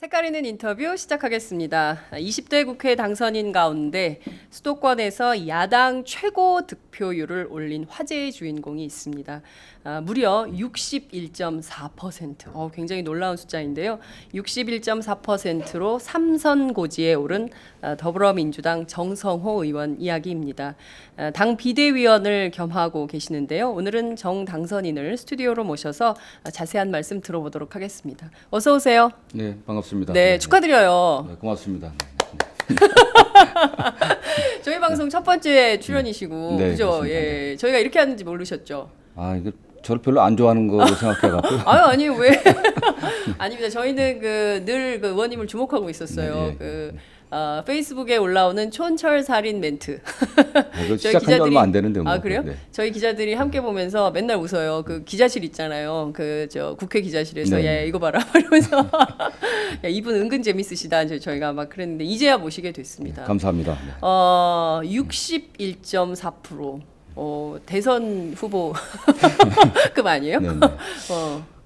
색깔있는 인터뷰 시작하겠습니다. 20대 국회 당선인 가운데 수도권에서 야당 최고 득표율을 올린 화제의 주인공이 있습니다. 무려 61.4%. 굉장히 놀라운 숫자인데요. 61.4%로 3선 고지에 오른 더불어민주당 정성호 의원 이야기입니다. 당 비대위원을 겸하고 계시는데요. 오늘은 정 당선인을 스튜디오로 모셔서 자세한 말씀 들어보도록 하겠습니다. 어서 오세요. 네, 반갑습니다. 네, 축하드려요. 네, 고맙습니다. 저희 방송 첫 번째 출연이시고, 네, 그죠? 그렇습니다. 예, 저희가 이렇게 하는지 모르셨죠? 이거 저를 별로 안 좋아하는 거로 생각해갖고요. 아니 왜? 아닙니다. 저희는 늘 그 의원님을 주목하고 있었어요. 네, 페이스북에 올라오는 촌철살인 멘트. 이거 시작한 지 얼마 안 되는데 뭐. 그래요? 네. 저희 기자들이 함께 보면서 맨날 웃어요. 그 기자실 있잖아요. 국회 기자실에서 네. 야 이거 봐라 이러면서 야 이분 은근 재밌으시다. 저희가 막 그랬는데 이제야 모시게 됐습니다. 감사합니다. 네. 61.4%. 대선 후보급 아니에요? 네, 네.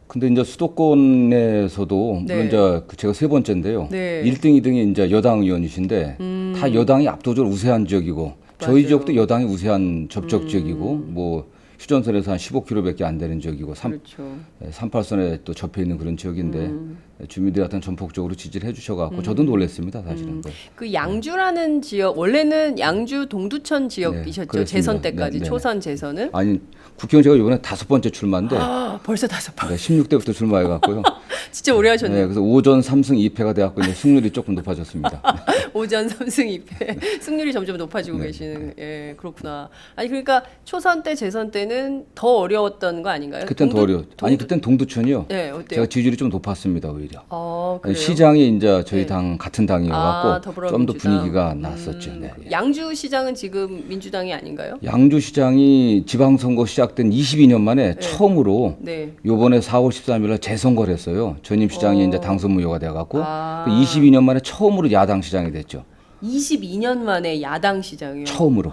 근데 이제 수도권에서도 네. 물론 이제 제가 세 번째인데요. 네. 1등, 2등이 이제 여당 의원이신데 다 여당이 압도적으로 우세한 지역이고 저희 맞아요. 지역도 여당이 우세한 접촉 지역이고 뭐 휴전선에서 한 15km밖에 안 되는 지역이고 그렇죠. 38선에 또 접해 있는 그런 지역인데 주민들한테는 전폭적으로 지지를 해주셔갖고 저도 놀랐습니다, 사실은. 그 양주라는 지역 원래는 양주 동두천 지역이셨죠. 그렇습니다. 재선 때까지 네, 네. 초선 재선은 아니 국회의원 제가 이번에 5번째 출마인데 벌써 5번. 네, 16대부터 출마해갖고요. 진짜 오래 하셨네요. 네, 그래서 오전 3승 2패가 돼갖고 이제 승률이 조금 높아졌습니다. 오전 3승 2패 승률이 점점 높아지고 계시는. 예, 그렇구나. 아니 그러니까 초선 때 재선 때는 더 어려웠던 거 아닌가요? 그땐 더 어려워. 아니 그땐 동두천이요. 네, 어때요? 제가 지지율이 좀 높았습니다 오히려. 그래요? 시장이 이제 저희 네. 당 같은 당이어갖고 좀 더 더불어민주당. 분위기가 났었죠. 네. 양주시장은 지금 민주당이 아닌가요? 양주시장이 지방선거 시작된 22년 만에 처음으로 네. 요번에 4월 13일 날 재선거를 했어요. 전임 시장이 이제 당선 무효가 돼갖고 22년 만에 처음으로 야당 시장이 됐죠. 22년 만에 야당 시장이요. 처음으로.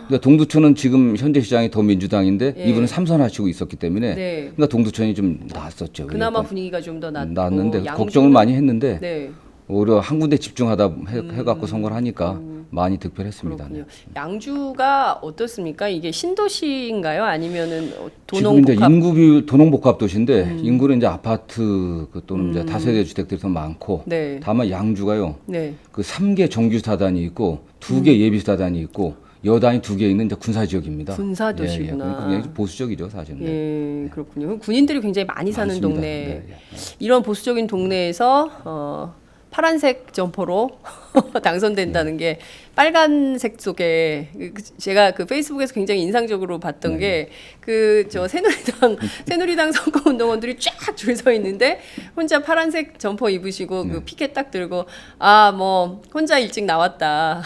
그러니까 동두천은 지금 현재 시장이 더 민주당인데 예. 이분은 삼선하시고 있었기 때문에 네. 그러니까 동두천이 좀 낫었죠. 그나마 여건. 분위기가 좀 더 낫는데 양주는- 걱정을 많이 했는데 네. 오히려 한 군데 집중하다 해갖고 선거를 하니까 많이 득표했습니다. 그렇군요. 양주가 어떻습니까? 이게 신도시인가요? 아니면은 지금 이제 도농복합? 인구 비율 도농복합 도시인데 인구는 이제 아파트 또는 이제 다세대 주택들이 더 많고 네. 다만 양주가요. 네. 그 3개 정규 스타단이 있고 2개 예비 스타단이 있고 여단이 2개 있는 이제 군사 지역입니다. 군사 도시구나. 그러니까 굉장히 보수적이죠, 사실은. 네. 예, 그렇군요. 그럼 군인들이 굉장히 많이 사는 많습니다. 동네. 네, 네. 이런 보수적인 동네에서 파란색 점퍼로 당선된다는 게 빨간색 속에 제가 그 페이스북에서 굉장히 인상적으로 봤던 게 그 저 새누리당 선거운동원들이 쫙 줄 서 있는데 혼자 파란색 점퍼 입으시고 그 피켓 딱 들고 뭐 혼자 일찍 나왔다.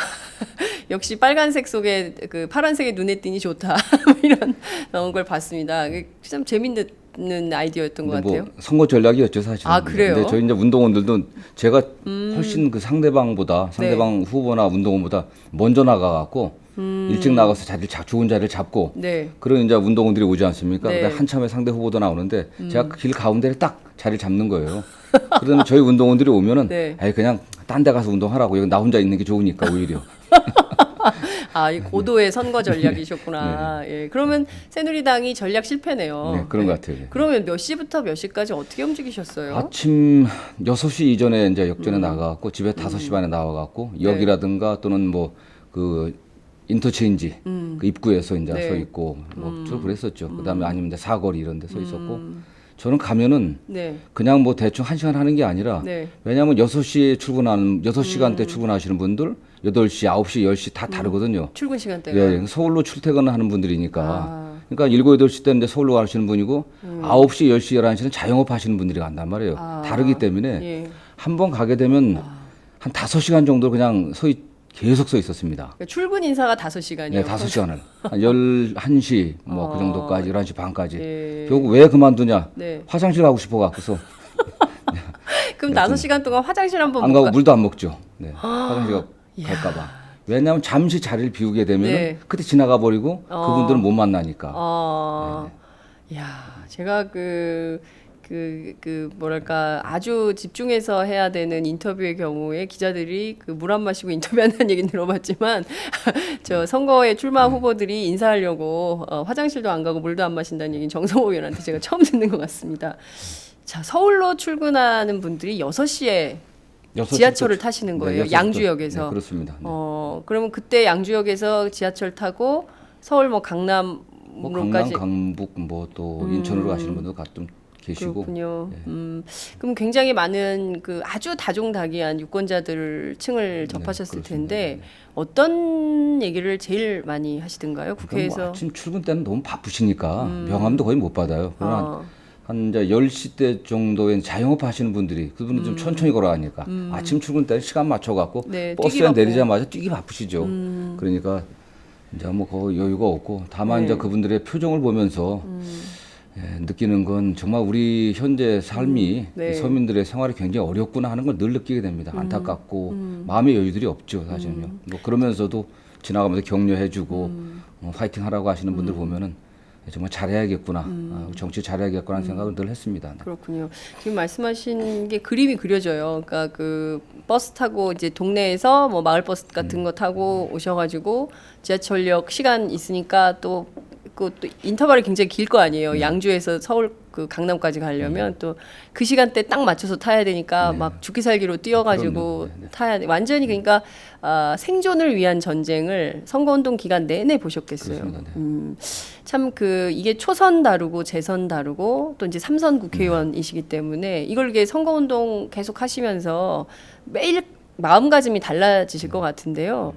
역시 빨간색 속에 그 파란색의 눈에 띄니 좋다. 이런 걸 봤습니다. 참 재밌는 아이디어였던 것 근데 같아요. 뭐 선거 전략이었죠, 사실은. 그래요? 근데 저희 이제 운동원들도 제가 훨씬 그 상대방 후보나 운동원보다 먼저 나가갖고 일찍 나가서 좋은 자리를 잡고 네. 그런 이제 운동원들이 오지 않습니까? 네. 근데 한참에 상대 후보도 나오는데 제가 그 길 가운데를 딱 자리를 잡는 거예요. 그러면 저희 운동원들이 오면은 네. 그냥 딴 데 가서 운동하라고 여기 나 혼자 있는 게 좋으니까 오히려. 이 고도의 선거 전략이셨구나. 예. 그러면 새누리당이 전략 실패네요. 네, 그런 것 같아요. 네. 그러면 몇 시부터 몇 시까지 어떻게 움직이셨어요? 아침 6시 이전에 이제 역전에 나가갖고 집에 5시 반에 나와갖고 역이라든가 또는 뭐 그 인터체인지 그 입구에서 이제 네. 서 있고 뭐 주로 그랬었죠. 그다음에 아니면 이제 사거리 이런 데 서 있었고 저는 가면은 네. 그냥 뭐 대충 1시간 하는 게 아니라 네. 왜냐하면 6시에 출근하는 6시간대 출근하시는 분들 8시, 9시, 10시 다 다르거든요. 출근 시간대가. 예, 서울로 출퇴근을 하는 분들이니까. 그러니까 7, 8시 때 이제 서울로 가시는 분이고 9시, 10시, 11시는 자영업 하시는 분들이 간단 말이에요. 다르기 때문에 예. 한 번 가게 되면 한 5시간 정도 그냥 계속 서 있었습니다. 그러니까 출근 인사가 5시간이요. 네, 5시간을. 한 11시 뭐 그 정도까지, 11시 반까지. 예. 결국 왜 그만두냐? 네. 화장실 가고 싶어 갖고서 그럼 5시간 동안 화장실 한번 안 못 가고 가. 물도 안 먹죠. 네. 화장실 갈까 봐. 왜냐하면 잠시 자리를 비우게 되면 네. 그때 지나가 버리고 그분들은 못 만나니까. 야, 제가 그 그 뭐랄까 아주 집중해서 해야 되는 인터뷰의 경우에 기자들이 그 물 안 마시고 인터뷰한다는 얘기는 들어봤지만 저 선거에 출마 후보들이 인사하려고 화장실도 안 가고 물도 안 마신다는 얘기는 정성호 의원한테 제가 처음 듣는 것 같습니다. 자, 서울로 출근하는 분들이 6시에 지하철을 타시는 거예요. 네, 양주역에서. 네, 그렇습니다. 네. 그러면 그때 양주역에서 지하철 타고 서울 뭐 강남으로까지 뭐 강남, 강북, 뭐 또 인천으로 가시는 분도 가끔 계시고. 그렇군요. 네. 그럼 굉장히 많은 그 아주 다종다기한 유권자들 층을 네, 접하셨을 그렇습니다. 텐데 네. 어떤 얘기를 제일 많이 하시던가요? 그러니까 국회에서. 뭐 아침 출근 때는 너무 바쁘시니까 명함도 거의 못 받아요. 그러나 한 이제 10시 때 정도에 자영업 하시는 분들이 그분은 좀 천천히 걸어가니까 아침 출근 때는 시간 맞춰 갖고 네, 뛰기 버스에 바쁘고. 내리자마자 뛰기 바쁘시죠. 그러니까 이제 뭐 거의 여유가 없고 다만 네. 이제 그분들의 표정을 보면서 느끼는 건 정말 우리 현재 삶이 네. 서민들의 생활이 굉장히 어렵구나 하는 걸 늘 느끼게 됩니다. 안타깝고 마음의 여유들이 없죠, 사실은요. 뭐 그러면서도 지나가면서 격려해주고 파이팅 하라고 하시는 분들 보면은 정말 잘해야겠구나, 정치 잘해야겠구나 하는 생각을 늘 했습니다. 네. 그렇군요. 지금 말씀하신 게 그림이 그려져요. 그러니까 그 버스 타고 이제 동네에서 뭐 마을 버스 같은 거 타고 오셔가지고 지하철역 시간 있으니까 또 인터벌이 굉장히 길 거 아니에요. 양주에서 서울 그 강남까지 가려면 또 그 시간대 딱 맞춰서 타야 되니까 막 죽기 살기로 뛰어가지고 그럼요. 네, 네. 타야 돼. 완전히 그러니까 생존을 위한 전쟁을 선거운동 기간 내내 보셨겠어요. 그렇습니다. 네. 참 그 이게 초선 다르고 재선 다르고 또 이제 3선 국회의원이시기 때문에 이걸 이게 선거운동 계속 하시면서 매일 마음가짐이 달라지실 것 같은데요.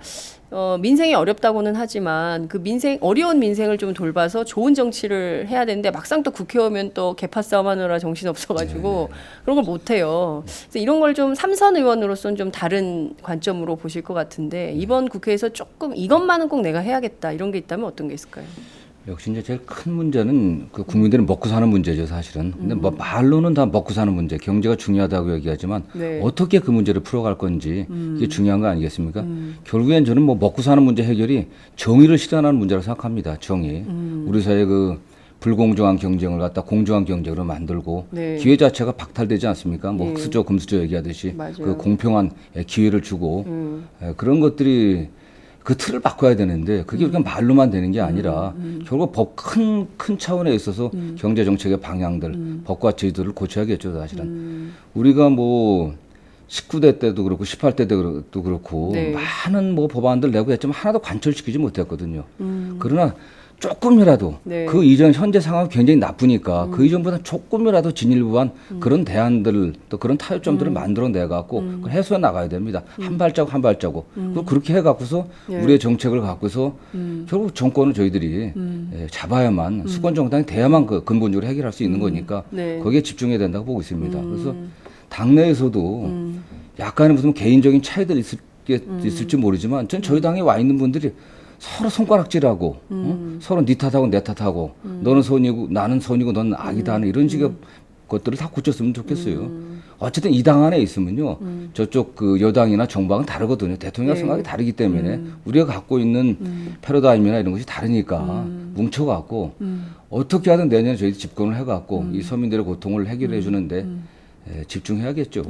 민생이 어렵다고는 하지만 그 어려운 민생을 좀 돌봐서 좋은 정치를 해야 되는데 막상 또 국회 오면 또 개파 싸움 하느라 정신 없어가지고 그런 걸 못해요. 그래서 이런 걸 좀 3선 의원으로서는 좀 다른 관점으로 보실 것 같은데 이번 국회에서 조금 이것만은 꼭 내가 해야겠다 이런 게 있다면 어떤 게 있을까요? 역시 이제 제일 큰 문제는 그 국민들이 먹고 사는 문제죠, 사실은. 근데 뭐 말로는 다 먹고 사는 문제, 경제가 중요하다고 얘기하지만 네. 어떻게 그 문제를 풀어갈 건지 이게 중요한 거 아니겠습니까? 결국엔 저는 뭐 먹고 사는 문제 해결이 정의를 실현하는 문제라고 생각합니다. 정의. 우리 사회 그 불공정한 경쟁을 갖다 공정한 경쟁으로 만들고 네. 기회 자체가 박탈되지 않습니까? 뭐 네. 흑수저, 금수저 얘기하듯이 맞아요. 그 공평한 기회를 주고 그런 것들이 그 틀을 바꿔야 되는데 그게 우리가 말로만 되는 게 아니라 결국 법 큰 차원에 있어서 경제 정책의 방향들, 법과 제도를 고쳐야겠죠, 사실은. 우리가 뭐 19대 때도 그렇고 18대 때도 그렇고 네. 많은 뭐 법안들 내고 했지만 하나도 관철시키지 못했거든요. 그러나 조금이라도 네. 그 이전 현재 상황이 굉장히 나쁘니까 그 이전보다 조금이라도 진일보한 그런 대안들 또 그런 타협점들을 만들어내 갖고 그걸 해소해 나가야 됩니다. 한 발자국 한 발자국. 그렇게 해 갖고서 네. 우리의 정책을 갖고서 결국 정권은 저희들이 잡아야만 수권 정당이 돼야만 그 근본적으로 해결할 수 있는 거니까 네. 거기에 집중해야 된다고 보고 있습니다. 그래서 당내에서도 약간의 무슨 개인적인 차이들이 있을지 모르지만 전 저희 당에 와 있는 분들이 서로 손가락질하고 서로 네 탓하고 내 탓하고 너는 선이고 나는 선이고 너는 악이다 하는 이런 식의 것들을 다 고쳤으면 좋겠어요. 어쨌든 이 당 안에 있으면요 저쪽 그 여당이나 정당은 다르거든요. 대통령 네. 생각이 다르기 때문에 우리가 갖고 있는 패러다임이나 이런 것이 다르니까 뭉쳐갖고 어떻게 하든 내년에 저희 집권을 해갖고 이 서민들의 고통을 해결해 주는데 집중해야겠죠.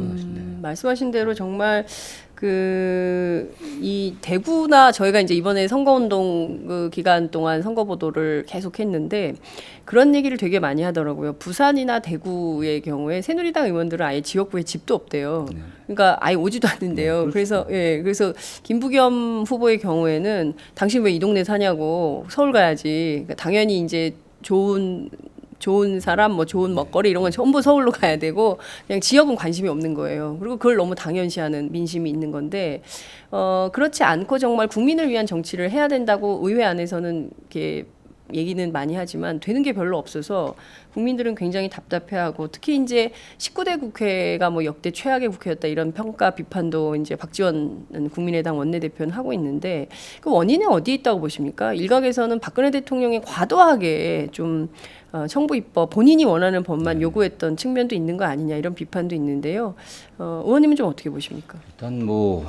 말씀하신 대로 정말 이 대구나 저희가 이제 이번에 선거운동 그 기간 동안 선거 보도를 계속했는데 그런 얘기를 되게 많이 하더라고요. 부산이나 대구의 경우에 새누리당 의원들은 아예 지역구에 집도 없대요. 그러니까 아예 오지도 않는데요. 그래서 김부겸 후보의 경우에는 당신 왜 이 동네 사냐고 서울 가야지. 그러니까 당연히 이제 좋은 사람, 뭐 좋은 먹거리 이런 건 전부 서울로 가야 되고 그냥 지역은 관심이 없는 거예요. 그리고 그걸 너무 당연시하는 민심이 있는 건데 그렇지 않고 정말 국민을 위한 정치를 해야 된다고 의회 안에서는 이렇게 얘기는 많이 하지만 되는 게 별로 없어서 국민들은 굉장히 답답해하고 특히 이제 19대 국회가 뭐 역대 최악의 국회였다 이런 평가 비판도 이제 박지원 국민의당 원내대표는 하고 있는데 그 원인은 어디에 있다고 보십니까? 일각에서는 박근혜 대통령이 과도하게 좀 청부 입법 본인이 원하는 법만 요구했던 측면도 있는 거 아니냐 이런 비판도 있는데요. 의원님은 좀 어떻게 보십니까? 일단 뭐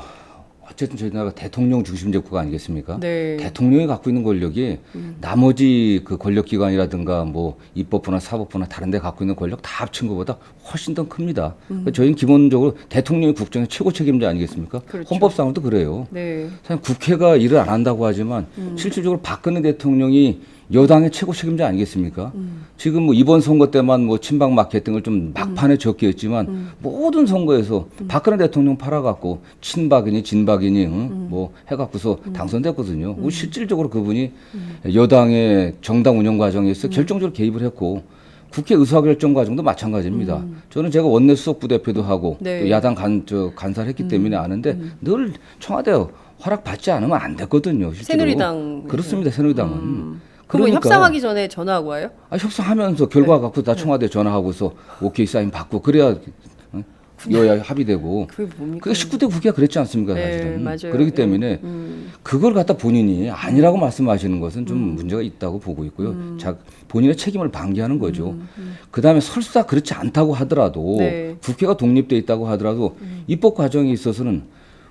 어쨌든 저희 나라가 대통령 중심제 국가 아니겠습니까? 네. 대통령이 갖고 있는 권력이 나머지 그 권력기관이라든가 뭐 입법부나 사법부나 다른 데 갖고 있는 권력 다 합친 것보다 훨씬 더 큽니다. 그러니까 저희는 기본적으로 대통령이 국정의 최고 책임자 아니겠습니까? 그렇죠. 헌법상으로도 그래요. 네. 사실 국회가 일을 안 한다고 하지만 실질적으로 박근혜 대통령이 여당의 최고 책임자 아니겠습니까? 지금 뭐 이번 선거 때만 뭐 친박 마케팅을 좀 막판에 적게 했지만 모든 선거에서 박근혜 대통령 팔아갖고 친박이니 진박이니 뭐 해갖고서 당선됐거든요. 실질적으로 그분이 여당의 정당 운영 과정에서 결정적으로 개입을 했고 국회 의사결정 과정도 마찬가지입니다. 저는 제가 원내 수석 부대표도 하고 네. 또 야당 간사를 했기 때문에 아는데 늘 청와대 허락 받지 않으면 안 됐거든요. 실제로. 새누리당. 그렇습니다. 새누리당은. 그럼 그러니까, 협상하기 전에 전화하고 와요? 협상하면서 결과 갖고 다 청와대 전화하고서 오케이 사인 받고 그래야 여야 합의되고. 그게 뭡니까? 그게 19대 국회가 그랬지 않습니까, 네, 사실은. 맞아요. 그렇기 때문에 그걸 갖다 본인이 아니라고 말씀하시는 것은 좀 문제가 있다고 보고 있고요. 본인의 책임을 방기하는 거죠. 그다음에 설사 그렇지 않다고 하더라도 네. 국회가 독립돼 있다고 하더라도 입법 과정에 있어서는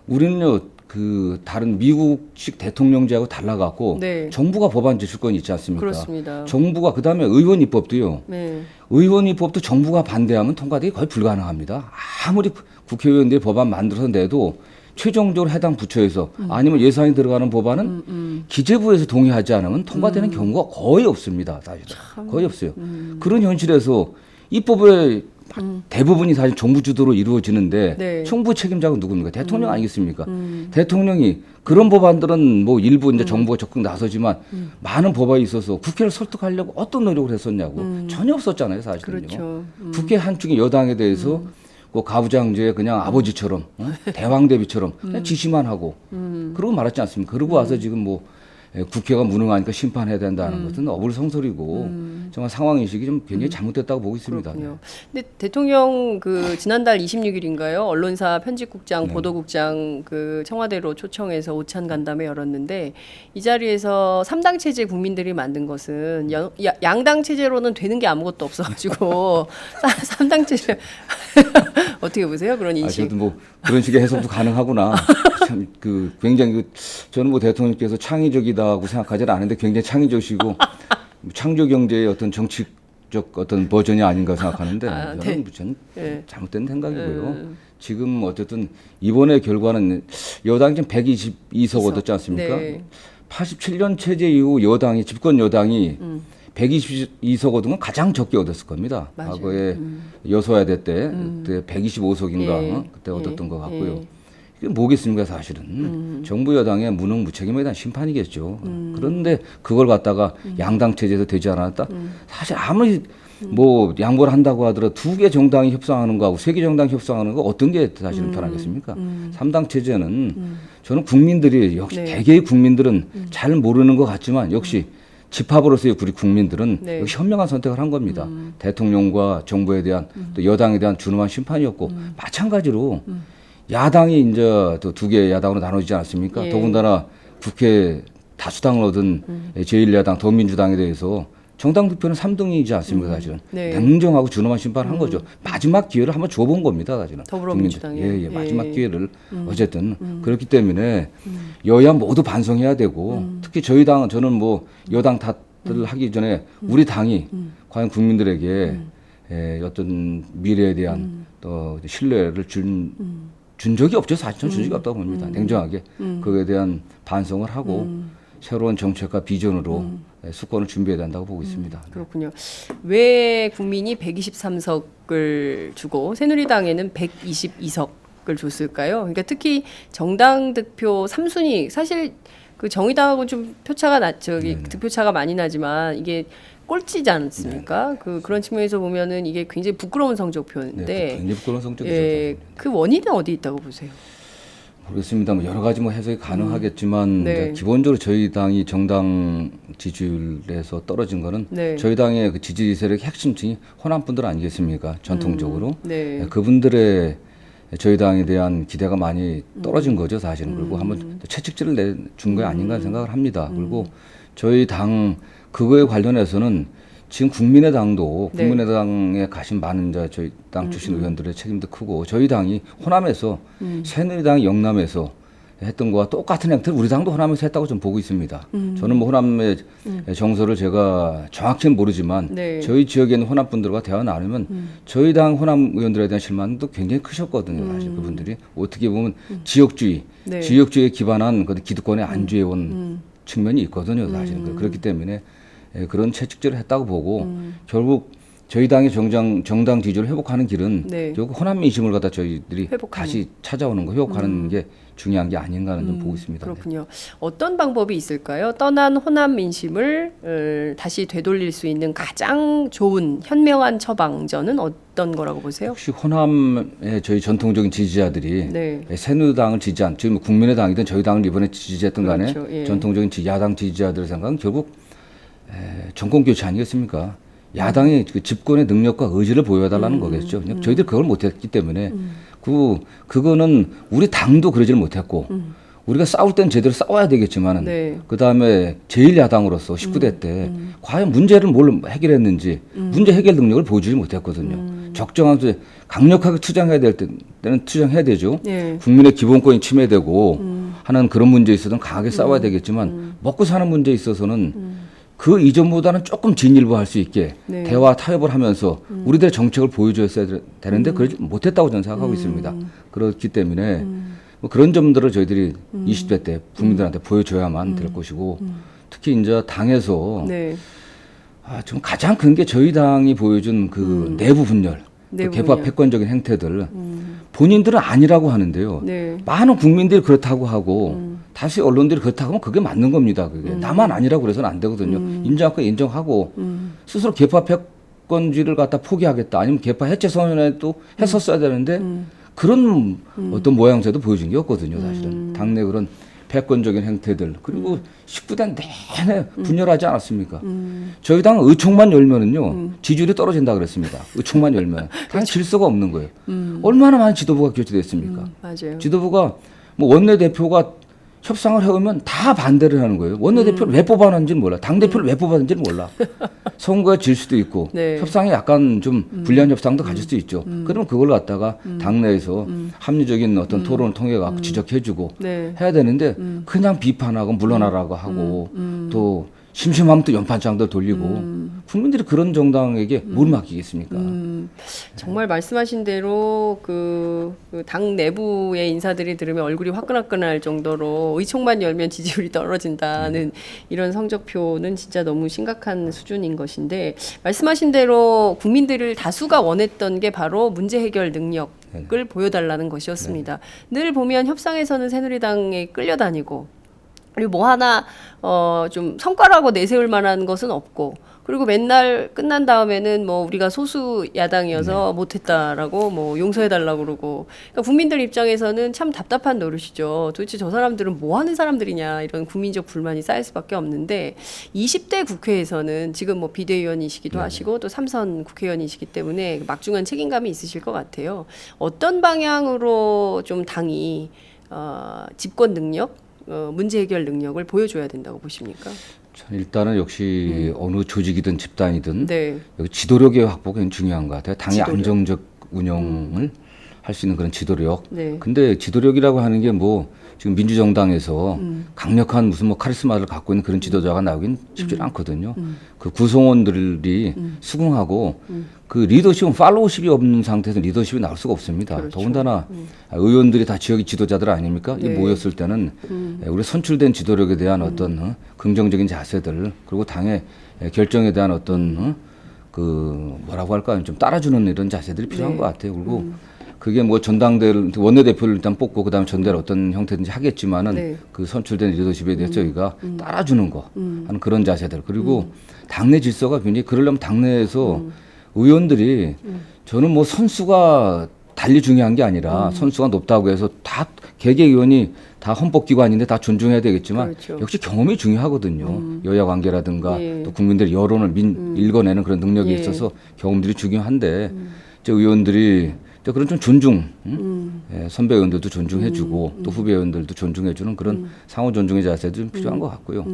우리는요 그 다른 미국식 대통령제하고 달라갖고 네. 정부가 법안 제출권이 있지 않습니까? 그렇습니다. 정부가 그다음에 의원 입법도요. 네. 의원 입법도 정부가 반대하면 통과되기 거의 불가능합니다. 아무리 국회의원들이 법안 만들어서 내도 최종적으로 해당 부처에서 아니면 예산이 들어가는 법안은 기재부에서 동의하지 않으면 통과되는 경우가 거의 없습니다. 사실은 거의 없어요. 그런 현실에서 입법의 대부분이 사실 정부 주도로 이루어지는데 네. 정부 책임자가 누굽니까? 대통령 아니겠습니까? 대통령이 그런 법안들은 뭐 일부 이제 정부가 적극 나서지만 많은 법안이 있어서 국회를 설득하려고 어떤 노력을 했었냐고 전혀 없었잖아요, 사실은요. 그렇죠. 국회 한쪽의 여당에 대해서 그 가부장제의 그냥 아버지처럼 대왕 대비처럼 그냥 지시만 하고 그러고 말았지 않습니까? 그러고 와서 지금 뭐 국회가 무능하니까 심판해야 된다는 것은 어불성설이고 정말 상황 인식이 좀 굉장히 잘못됐다고 보고 있습니다. 그렇군요. 근데 대통령 그 지난달 26일인가요? 언론사 편집국장, 네. 보도국장 그 청와대로 초청해서 오찬 간담회 열었는데 이 자리에서 3당 체제 국민들이 만든 것은 양당 체제로는 되는 게 아무것도 없어가지고 3당 체제 어떻게 보세요? 그런 인식? 저도 뭐 그런 식의 해석도 가능하구나. 참 그 굉장히 저는 뭐 대통령께서 창의적이다고 생각하지는 않은데 굉장히 창의적이시고 창조 경제의 어떤 정치적 어떤 버전이 아닌가 생각하는데 저는 전 네. 잘못된 생각이고요. 지금 어쨌든 이번의 결과는 여당이 지금 122석 얻었지 않습니까? 네. 87년 체제 이후 여당이 집권 여당이 122석 얻은 건 가장 적게 얻었을 겁니다. 맞아요. 과거에 여소야대 때 그때 125석인가 예. 그때 얻었던 것 같고요. 예. 이게 뭐겠습니까 사실은 정부 여당의 무능 무책임에 대한 심판이겠죠. 그런데 그걸 갖다가 양당 체제에서 되지 않았다. 사실 아무리 뭐 양보를 한다고 하더라도 두 개 정당이 협상하는 거하고 세 개 정당이 협상하는 거 어떤 게 사실은 편하겠습니까? 삼당 체제는 저는 국민들이 역시 네. 대개의 국민들은 잘 모르는 것 같지만 역시 집합으로서의 우리 국민들은 네. 역시 현명한 선택을 한 겁니다. 대통령과 정부에 대한 또 여당에 대한 준엄한 심판이었고 마찬가지로 야당이 이제 또 두 개 야당으로 나눠지지 않았습니까? 예. 더군다나 국회 다수당을 얻은 제1야당 더민주당에 대해서 정당 득표는 3등이지 않습니까, 사실은. 네. 냉정하고 준엄한 심판을 한 거죠. 마지막 기회를 한번 줘본 겁니다, 사실은. 더불어민주당에. 국민들. 예, 마지막 기회를 어쨌든 그렇기 때문에 여야 모두 반성해야 되고 특히 저희 당은 저는 뭐 여당 탓을 하기 전에 우리 당이 과연 국민들에게 어떤 미래에 대한 또 신뢰를 준 적이 없죠. 사실 저는 준 적이 없다고 봅니다. 냉정하게 그거에 대한 반성을 하고 새로운 정책과 비전으로 수권을 준비해야 된다고 보고 있습니다. 그렇군요. 왜 국민이 123석을 주고 새누리당에는 122석을 줬을까요? 그러니까 특히 정당 득표 3순위 사실 그 정의당하고 좀 표차가 득표차가 많이 나지만 이게 꼴찌지 않습니까? 그런 측면에서 보면은 이게 굉장히 부끄러운 성적표인데 굉장히 부끄러운 성적이죠. 예, 그 원인은 어디 있다고 보세요? 모르겠습니다. 뭐 여러 가지 뭐 해석이 가능하겠지만 네. 이제 기본적으로 저희 당이 정당 지지율에서 떨어진 거는 네. 저희 당의 그 지지 세력의 핵심층이 호남 분들 아니겠습니까? 전통적으로 네. 그분들의 저희 당에 대한 기대가 많이 떨어진 거죠, 사실은. 그리고 한번 채찍질을 내준 거 아닌가 생각을 합니다. 그리고 저희 당 그거에 관련해서는 지금 국민의당도 네. 국민의당에 가신 많은 저희 당 출신 의원들의 책임도 크고 저희 당이 호남에서 새누리당이 영남에서 했던 거와 똑같은 행태를 우리 당도 호남에서 했다고 좀 보고 있습니다. 저는 뭐 호남의 정서를 제가 정확히는 모르지만 네. 저희 지역에 있는 호남 분들과 대화 나누면 저희 당 호남 의원들에 대한 실망도 굉장히 크셨거든요. 사실 그분들이 어떻게 보면 지역주의, 네. 지역주의에 기반한 그 기득권에 안주해 온 측면이 있거든요. 사실 그렇기 때문에 그런 채찍질을 했다고 보고 결국 저희 당의 정당 지지를 회복하는 길은 네. 결국 호남 민심을 갖다 저희들이 회복하는. 다시 찾아오는 거 회복하는 게 중요한 게 아닌가는 좀 보고 있습니다. 그렇군요. 어떤 방법이 있을까요? 떠난 호남 민심을 다시 되돌릴 수 있는 가장 좋은 현명한 처방전은 어떤 거라고 보세요? 혹시 호남의 저희 전통적인 지지자들이 네. 새누리당을 지지한 지금 국민의당이든 저희 당을 이번에 지지했던 간에 그렇죠. 예. 전통적인 야당 지지자들의 생각은 결국 정권 교체 아니겠습니까? 야당의 그 집권의 능력과 의지를 보여달라는 거겠죠. 그냥 저희들 그걸 못했기 때문에 그거는 우리 당도 그러지를 못했고 우리가 싸울 땐 제대로 싸워야 되겠지만은 네. 그 다음에 제1야당으로서 19대 때 과연 문제를 뭘 해결했는지 문제 해결 능력을 보여주지 못했거든요. 적정한 강력하게 투쟁해야 될 때는 투쟁해야 되죠. 예. 국민의 기본권이 침해되고 하는 그런 문제에 있어서는 강하게 싸워야 되겠지만 먹고 사는 문제에 있어서는 그 이전보다는 조금 진일보할 수 있게 네. 대화 타협을 하면서 우리들의 정책을 보여줬어야 되는데 그러지 못했다고 저는 생각하고 있습니다. 그렇기 때문에 뭐 그런 점들을 저희들이 20대 때 국민들한테 보여줘야만 될 것이고 특히 이제 당에서 네. 좀 가장 큰 게 저희 당이 보여준 그 내부 분열, 내부 그 개파 분열. 패권적인 행태들 본인들은 아니라고 하는데요. 네. 많은 국민들이 그렇다고 하고 다수 언론들이 그렇다고 하면 그게 맞는 겁니다. 그게 나만 아니라고 그래서는 안 되거든요. 인정할 인정하고 스스로 개파 패권주의를 갖다 포기하겠다 아니면 개파 해체 선언에도 했었어야 되는데 그런 어떤 모양새도 보여준 게 없거든요. 사실은 당내 그런 패권적인 행태들 그리고 19대 내내 분열하지 않았습니까? 저희 당은 의총만 열면은요 지지율이 떨어진다 그랬습니다. 의총만 열면 당 질서가 없는 거예요. 얼마나 많은 지도부가 교체됐습니까? 맞아요. 지도부가 뭐 원내대표가 협상을 해오면 다 반대를 하는 거예요. 원내대표를 왜 뽑아놨는지는 몰라. 당대표를 왜 뽑았는지는 몰라. 선거에 질 수도 있고 네. 협상에 약간 좀 불리한 협상도 가질 수도 있죠. 그러면 그걸 갖다가 당내에서 합리적인 어떤 토론을 통해 갖고 지적해주고 네. 해야 되는데 그냥 비판하고 물러나라고 하고 또 심심하면 또 연판장도 돌리고 국민들이 그런 정당에게 뭘 맡기겠습니까? 정말 말씀하신 대로 당 내부의 인사들이 들으면 얼굴이 화끈화끈할 정도로 의총만 열면 지지율이 떨어진다는 이런 성적표는 진짜 너무 심각한 수준인 것인데 말씀하신 대로 국민들을 다수가 원했던 게 바로 문제 해결 능력을 보여달라는 것이었습니다. 늘 보면 협상에서는 새누리당에 끌려다니고 그리고 뭐 하나 좀 성과라고 내세울 만한 것은 없고 그리고 맨날 끝난 다음에는 뭐 우리가 소수 야당이어서 못했다라고 뭐 용서해달라고 그러고 그러니까 국민들 입장에서는 참 답답한 노릇이죠. 도대체 저 사람들은 뭐 하는 사람들이냐 이런 국민적 불만이 쌓일 수밖에 없는데 20대 국회에서는 지금 뭐 비대위원이시기도 하시고 또 3선 국회의원이시기 때문에 막중한 책임감이 있으실 것 같아요. 어떤 방향으로 좀 당이 집권 능력 문제 해결 능력을 보여줘야 된다고 보십니까? 일단은 역시 어느 조직이든 집단이든 네. 여기 지도력의 확보가 굉장히 중요한 것 같아요. 당의 지도력. 안정적 운영을 할 수 있는 그런 지도력. 네. 근데 지도력이라고 하는 게 뭐 지금 민주정당에서 강력한 무슨 뭐 카리스마를 갖고 있는 그런 지도자가 나오긴 쉽지 않거든요. 그 구성원들이 수긍하고 그 리더십은 팔로우십이 없는 상태에서 리더십이 나올 수가 없습니다. 그렇죠. 더군다나 의원들이 다 지역의 지도자들 아닙니까? 네. 이 모였을 때는 우리 선출된 지도력에 대한 어떤 긍정적인 자세들 그리고 당의 결정에 대한 어떤 그 뭐라고 할까요? 좀 따라주는 이런 자세들이 필요한 네. 것 같아요. 그리고 그게 뭐 전당대를 원내대표를 일단 뽑고 그다음에 전대를 어떤 형태든지 하겠지만은 네. 그 선출된 리더십에 대해서 저희가 따라주는 거 하는 그런 자세들 그리고 당내 질서가 굉장히 그러려면 당내에서 의원들이 저는 뭐 선수가 달리 중요한 게 아니라 선수가 높다고 해서 다 개개 의원이 다 헌법기관인데 다 존중해야 되겠지만 그렇죠. 역시 경험이 중요하거든요. 여야 관계라든가 예. 또 국민들의 여론을 읽어내는 그런 능력이 예. 있어서 경험들이 중요한데 저 의원들이 또 그런 좀 존중, 예, 선배 의원들도 존중해주고 또 후배 의원들도 존중해주는 그런 상호 존중의 자세도 좀 필요한 것 같고요.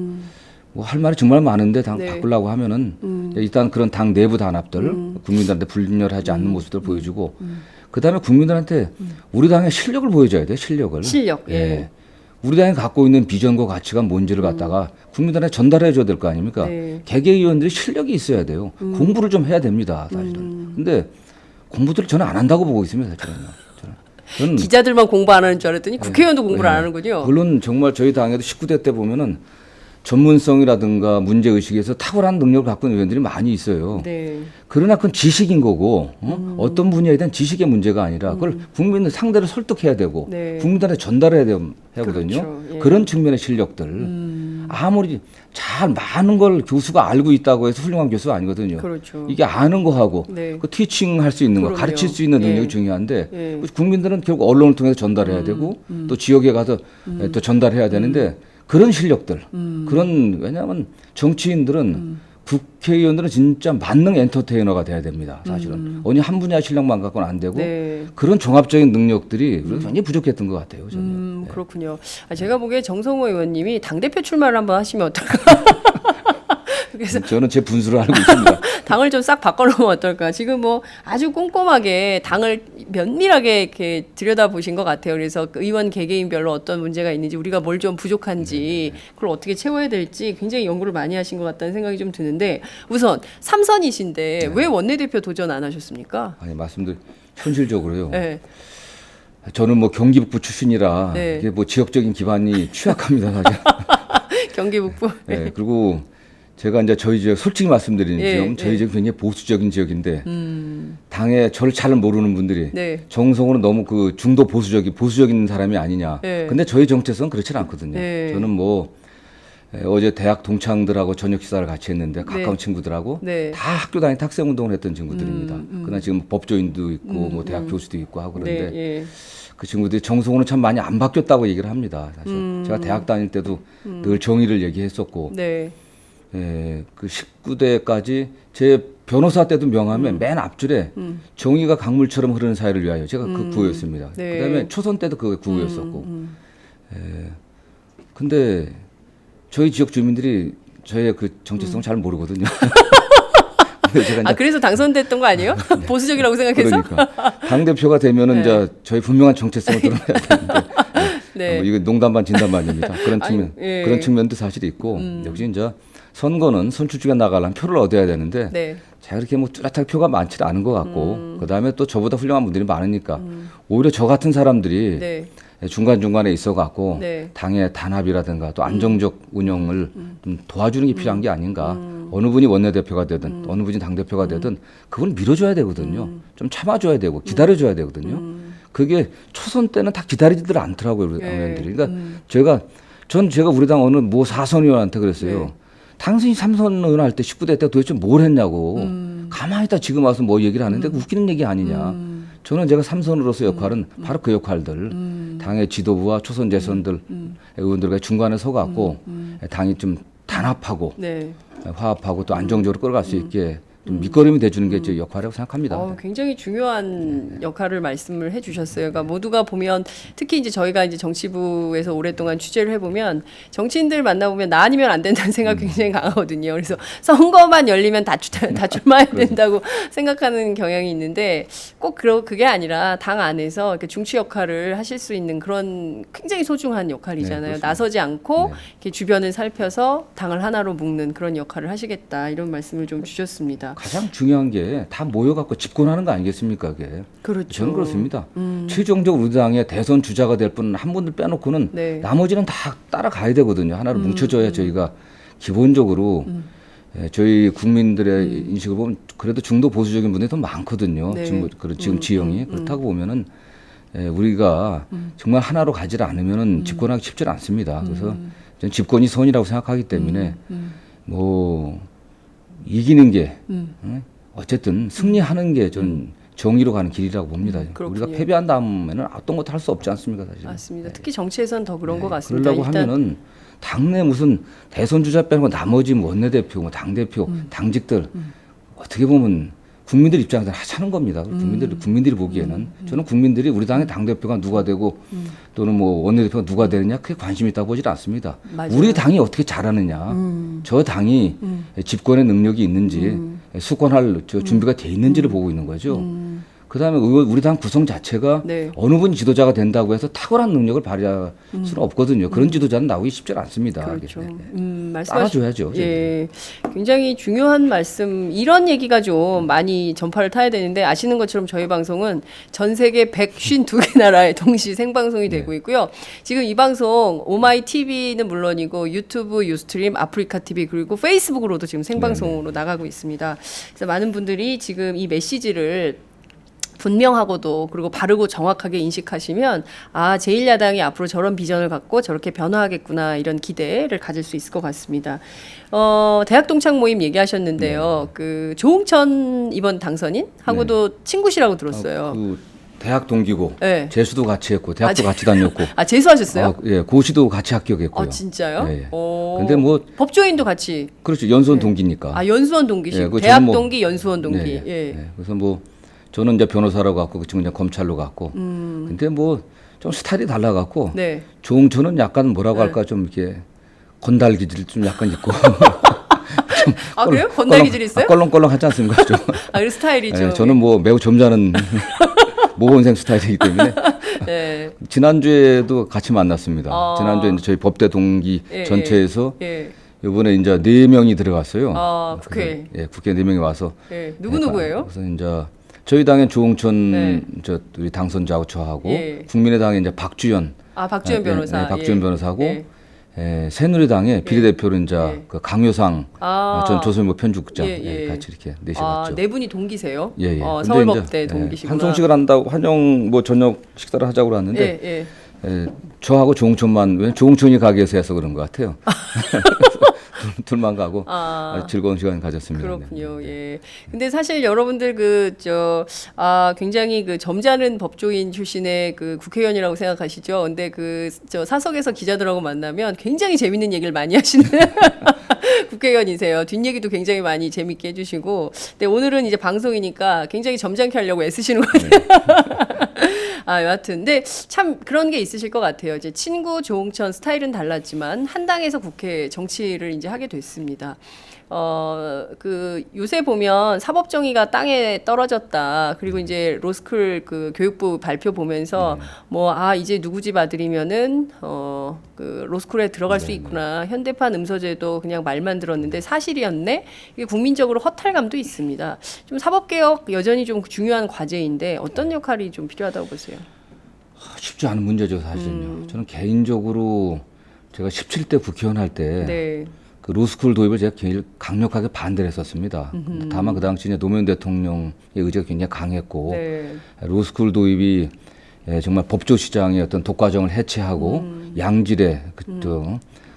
뭐 할 말이 정말 많은데 당 네. 바꾸려고 하면은 일단 그런 당 내부 단합들, 국민들한테 불륜열하지 않는 모습들을 보여주고, 그 다음에 국민들한테 우리 당의 실력을 보여줘야 돼요. 실력을. 실력. 예. 우리 당이 갖고 있는 비전과 가치가 뭔지를 갖다가 국민들한테 전달해 줘야 될 거 아닙니까? 네. 개개의원들이 실력이 있어야 돼요. 공부를 좀 해야 됩니다, 사실은. 근데 공부들을 저는 안 한다고 보고 있습니다, 사실은요. 저는 기자들만 공부 안 하는 줄 알았더니 국회의원도 공부를 안 하는군요. 물론 정말 저희 당에도 19대 때 보면은 전문성이라든가 문제의식에서 탁월한 능력을 갖고 있는 의원들이 많이 있어요. 네. 그러나 그건 지식인 거고 어떤 분야에 대한 지식의 문제가 아니라 그걸 국민을 상대를 설득해야 되고 네. 국민들한테 전달해야 하거든요. 그렇죠. 예. 그런 측면의 실력들. 아무리 잘 많은 걸 교수가 알고 있다고 해서 훌륭한 교수가 아니거든요. 그렇죠. 이게 아는 거하고 네. 그 티칭 할 수 있는 거, 그럼요. 가르칠 수 있는 능력이 예. 중요한데 예. 국민들은 결국 언론을 통해서 전달해야 되고 또 지역에 가서 또 전달해야 되는데 그런 실력들, 그런 왜냐하면 정치인들은 국회의원들은 진짜 만능 엔터테이너가 돼야 됩니다. 사실은 어느 한 분야 실력만 갖고는 안 되고 네. 그런 종합적인 능력들이 굉장히 부족했던 것 같아요. 저는. 네. 그렇군요. 제가 보기에 정성호 의원님이 당대표 출마를 한번 하시면 어떨까? 그래서 저는 제 분수를 알고 있습니다. 당을 좀 싹 바꿔놓으면 어떨까? 지금 뭐 아주 꼼꼼하게 당을 면밀하게 이렇게 들여다보신 것 같아요. 그래서 그 의원 개개인별로 어떤 문제가 있는지 우리가 뭘 좀 부족한지 그걸 어떻게 채워야 될지 굉장히 연구를 많이 하신 것 같다는 생각이 좀 드는데 우선 3선이신데 왜 원내대표 도전 안 하셨습니까? 아니 말씀들 현실적으로요. 네. 저는 뭐 경기북부 출신이라 네. 이게 뭐 지역적인 기반이 취약합니다, 사실. 경기 북부. 네, 그리고 제가 이제 저희 지역 솔직히 말씀드리는 예, 지역은 저희 예. 지역이 굉장히 보수적인 지역인데 당에 저를 잘 모르는 분들이 네. 정성으로 너무 그 중도 보수적인 사람이 아니냐. 예. 근데 저희 정체성은 그렇지는 않거든요. 예. 저는 뭐 어제 대학 동창들하고 저녁 식사를 같이 했는데 가까운 친구들하고 네. 다 학교 다닐 때 학생 운동을 했던 친구들입니다. 그러나 지금 법조인도 있고 뭐 대학 교수도 있고 하고 그런데 네. 예. 그 친구들이 정성호는 참 많이 안 바뀌었다고 얘기를 합니다. 사실 제가 대학 다닐 때도 늘 정의를 얘기했었고 네. 그 19대까지 제 변호사 때도 명함에 맨 앞줄에 정의가 강물처럼 흐르는 사회를 위하여 제가 그 구호였습니다. 네. 그다음에 초선 때도 그 구호였었고. 근데 저희 지역 주민들이 저의 그 정체성을 잘 모르거든요. 근데 제가 이제 그래서 당선됐던 거 아니에요? 보수적이라고 생각해서? 그러니까 당 대표가 되면은 이제 저희 분명한 정체성을 드러내야 되는데 네. 이거 농담 반 진담 반입니다. 그런 아니, 측면 예. 그런 측면도 사실 있고 역시 이제 선거는 선출직에 나가려면 표를 얻어야 되는데 네. 제가 그렇게 뭐 뚜렷하게 표가 많지 않은 것 같고 그다음에 또 저보다 훌륭한 분들이 많으니까 오히려 저 같은 사람들이 네. 중간중간에 있어갖고 네. 당의 단합이라든가 또 안정적 운영을 좀 도와주는 게 필요한 게 아닌가. 어느 분이 원내대표가 되든 어느 분이 당대표가 되든 그걸 밀어줘야 되거든요. 좀 참아줘야 되고 기다려줘야 되거든요. 그게 초선 때는 다 기다리지들 않더라고요. 우리 예. 의원들이. 그러니까 제가 우리 당 어느 뭐 4선 의원한테 그랬어요. 네. 당신이 3선 의원 할 때 19대 때 도대체 뭘 했냐고. 가만히 있다 지금 와서 뭐 얘기를 하는데 웃기는 얘기 아니냐. 저는 제가 3선으로서 역할은 바로 그 역할들. 당의 지도부와 초선 재선들 의원들과 중간에 서갖고 당이 좀 단합하고 네. 화합하고 또 안정적으로 끌어갈 수 있게 좀 밑거름이 돼주는 게 제 역할이라고 생각합니다. 굉장히 중요한 역할을 말씀을 해주셨어요. 그러니까 모두가 보면 특히 이제 저희가 이제 정치부에서 오랫동안 취재를 해보면 정치인들 만나보면 나 아니면 안 된다는 생각 굉장히 강하거든요. 그래서 선거만 열리면 다 출마해야 된다고 생각하는 경향이 있는데 꼭 그게 아니라 당 안에서 이렇게 중추 역할을 하실 수 있는 그런 굉장히 소중한 역할이잖아요. 네, 나서지 않고 네. 이렇게 주변을 살펴서 당을 하나로 묶는 그런 역할을 하시겠다 이런 말씀을 좀 주셨습니다. 가장 중요한 게 다 모여갖고 집권하는 거 아니겠습니까? 그게. 그렇죠. 저는 그렇습니다. 최종적으로 우리 당의 대선 주자가 될 분은 한 분들 빼놓고는 네. 나머지는 다 따라가야 되거든요. 하나로 뭉쳐져야 저희가 기본적으로 저희 국민들의 인식을 보면 그래도 중도 보수적인 분들이 더 많거든요. 네. 지금 지형이 그렇다고 보면은 우리가 정말 하나로 가지 않으면은 집권하기 쉽지 않습니다. 그래서 저는 집권이 선이라고 생각하기 때문에 뭐 이기는 게 어쨌든 승리하는 게 저는 정의로 가는 길이라고 봅니다. 그렇군요. 우리가 패배한 다음에는 어떤 것도 할 수 없지 않습니까, 사실. 맞습니다. 특히 정치에선 더 그런 것 같습니다. 그러려고 하면은 당내 무슨 대선 주자 빼고 나머지 뭐 원내대표, 뭐 당대표, 당직들 어떻게 보면 국민들 입장에서 하찮은 겁니다. 국민들이 보기에는 저는 국민들이 우리 당의 당대표가 누가 되고 또는 뭐 원내대표가 누가 되느냐 그게 관심 있다고 보질 않습니다. 맞아요. 우리 당이 어떻게 잘하느냐, 저 당이 집권의 능력이 있는지 수권할 저 준비가 돼 있는지를 보고 있는 거죠. 그다음에 우리 당 구성 자체가 네. 어느 분이 지도자가 된다고 해서 탁월한 능력을 발휘할 수는 없거든요. 그런 지도자는 나오기 쉽지 않습니다. 그렇죠. 네. 따라줘야죠. 예, 굉장히 중요한 말씀. 이런 얘기가 좀 많이 전파를 타야 되는데 아시는 것처럼 저희 방송은 전 세계 152개 나라에 동시 생방송이 되고 있고요. 지금 이 방송 오마이 TV는 물론이고 유튜브, 유스트림, 아프리카 TV 그리고 페이스북으로도 지금 생방송으로 나가고 있습니다. 그래서 많은 분들이 지금 이 메시지를 분명하고도 그리고 바르고 정확하게 인식하시면 아 제1야당이 앞으로 저런 비전을 갖고 저렇게 변화하겠구나 이런 기대를 가질 수 있을 것 같습니다. 대학 동창 모임 얘기하셨는데요. 그 조홍천 이번 당선인 하고도 친구시라고 들었어요. 그 대학 동기고 네. 재수도 같이 했고 대학도 같이 다녔고 재수하셨어요? 예, 고시도 같이 합격했고요. 아 진짜요? 예, 예. 오. 근데 뭐 법조인도 같이. 그렇죠. 연수원 동기니까. 아 연수원 동기시고 예, 그 대학 저는 뭐- 동기, 연수원 동기. 네, 예. 네. 그래서 뭐 저는 이제 변호사라고 갔고 그 친구 이제 검찰로 갔고. 근데 뭐 좀 스타일이 달라갖고 네. 조홍천은 약간 뭐라고 할까 좀 이렇게 건달 기질 좀 약간 있고. 아 그래요? 건달 기질이 있어요? 껄렁껄렁 하지 않습니까? 좀. 아 그 스타일이죠. 예, 저는 뭐 매우 점잖은 모범생 스타일이기 때문에. 네. 지난주에도 같이 만났습니다. 지난주에 이제 저희 법대 동기 예, 전체에서 예. 이번에 이제 4명이 들어갔어요. 아 국회. 예, 국회 4명이 와서. 예. 누구 누구예요? 그래서 이제 저희 당의 조홍천 네. 저 우리 당선자하고 저하고 예. 국민의당의 이제 박주연 아 박주연 변호사. 네, 박주연 예. 변호사하고 예. 새누리당의 비례대표로 이제 예. 그 강효상 아. 전 조선일보 편집국장 예, 예. 같이 이렇게 넷이 아, 왔죠. 네 분이 동기세요? 예, 예. 근데 서울법대 이제, 동기시구나. 한송식을 한다고 한영 뭐 저녁 식사를 하자고 그러는데 예, 예. 저하고 조홍천만 왜 조홍천이 가게에서 해서 그런 것 같아요. 둘만 가고 아주 즐거운 시간 가졌습니다. 그렇군요. 예. 근데 사실 여러분들 굉장히 그 점잖은 법조인 출신의 그 국회의원이라고 생각하시죠. 근데 저 사석에서 기자들하고 만나면 굉장히 재밌는 얘기를 많이 하시는 국회의원이세요. 뒷얘기도 굉장히 많이 재밌게 해주시고. 근데 오늘은 이제 방송이니까 굉장히 점잖게 하려고 애쓰시는 것 같아요. 여하튼. 근데 참 그런 게 있으실 것 같아요. 이제 친구 조홍천 스타일은 달랐지만 한 당에서 국회 정치를 이제 하게 됐습니다. 요새 보면 사법정의가 땅에 떨어졌다. 그리고 이제 로스쿨 그 교육부 발표 보면서 이제 누구 집 아들이면은 로스쿨에 들어갈 수 있구나. 현대판 음서제도 그냥 말만 들었는데 사실이었네. 이게 국민적으로 허탈감도 있습니다. 좀 사법개혁 여전히 좀 중요한 과제인데 어떤 역할이 좀 필요하다고 보세요? 쉽지 않은 문제죠, 사실은요. 저는 개인적으로 제가 17대 국회의원 할 때 네. 그 로스쿨 도입을 제가 제일 강력하게 반대를 했었습니다. 다만 그 당시 이제 노무현 대통령의 의지가 굉장히 강했고 네. 로스쿨 도입이 정말 법조 시장의 어떤 독과점을 해체하고 양질의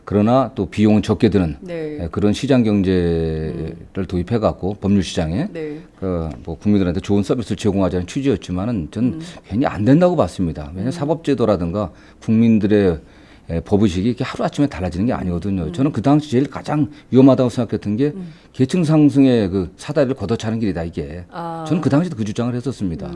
그러나 또 비용은 적게 드는 네. 그런 시장 경제를 도입해 갖고 법률 시장에 네. 뭐 국민들한테 좋은 서비스를 제공하자는 취지였지만은 전 괜히 안 된다고 봤습니다. 왜냐하면 사법제도라든가 국민들의 법의식이 이렇게 하루아침에 달라지는 게 아니거든요. 저는 그 당시 제일 가장 위험하다고 생각했던 게 계층 상승의 그 사다리를 걷어차는 길이다 이게. 저는 그 당시도 그 주장을 했었습니다.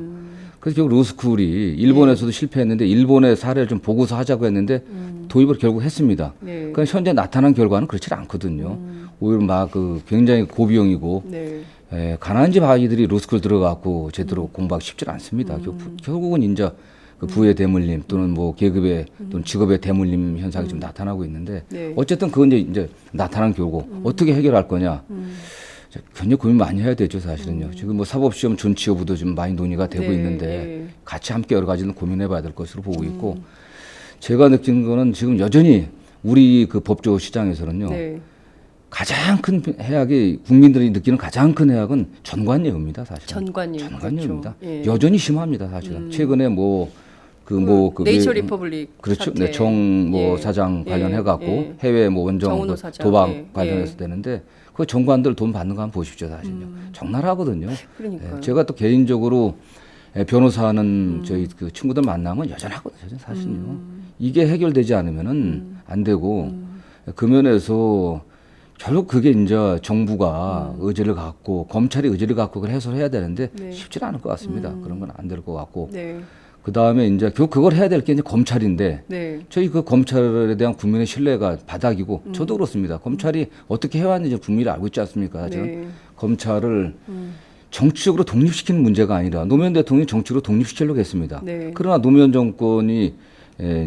그래서 결국 로스쿨이 일본에서도 실패했는데 일본의 사례를 좀 보고서 하자고 했는데 도입을 결국 했습니다. 네. 그러니까 현재 나타난 결과는 그렇지 않거든요. 오히려 막 굉장히 고비용이고 네. 가난한 집 아이들이 로스쿨 들어가고 제대로 공부하기 쉽지 않습니다. 결국은 이제 그 부의 대물림 또는 뭐 계급의 또는 직업의 대물림 현상이 좀 나타나고 있는데 네. 어쨌든 그건 이제 나타난 결과 어떻게 해결할 거냐 굉장히 고민 많이 해야 되죠 사실은요. 지금 뭐 사법시험 존치 여부도 좀 많이 논의가 되고 네, 있는데 네. 같이 함께 여러 가지는 고민해봐야 될 것으로 보고 있고 제가 느낀 거는 지금 여전히 우리 그 법조 시장에서는요. 네. 가장 큰 해악이 국민들이 느끼는 가장 큰 해악은 전관예우입니다 사실. 그렇죠. 전관예우입니다. 예. 여전히 심합니다 사실은. 최근에 네이처 리퍼블릭 그렇죠. 사태. 네, 정 예. 사장 예. 관련해 갖고 예. 해외 뭐 원정 정은호 사장. 도박 예. 관련해서 되는데 그 정관들 돈 받는 거 한번 보십시오 사실요. 적나라하거든요. 그러니까요. 제가 또 개인적으로 변호사하는 저희 그 친구들 만나면 여전하거든요 사실요. 이게 해결되지 않으면은 안 되고 그 면에서 결국 그게 이제 정부가 의지를 갖고 검찰이 의지를 갖고 그걸 해소해야 되는데 네. 쉽지는 않을 것 같습니다. 그런 건 안 될 것 같고 네. 그 다음에 이제 결국 그걸 해야 될 게 이제 검찰인데 네. 저희 그 검찰에 대한 국민의 신뢰가 바닥이고 저도 그렇습니다. 검찰이 어떻게 해왔는지 국민이 알고 있지 않습니까? 저는 네. 검찰을 정치적으로 독립시키는 문제가 아니라 노무현 대통령이 정치적으로 독립시키려고 했습니다. 네. 그러나 노무현 정권이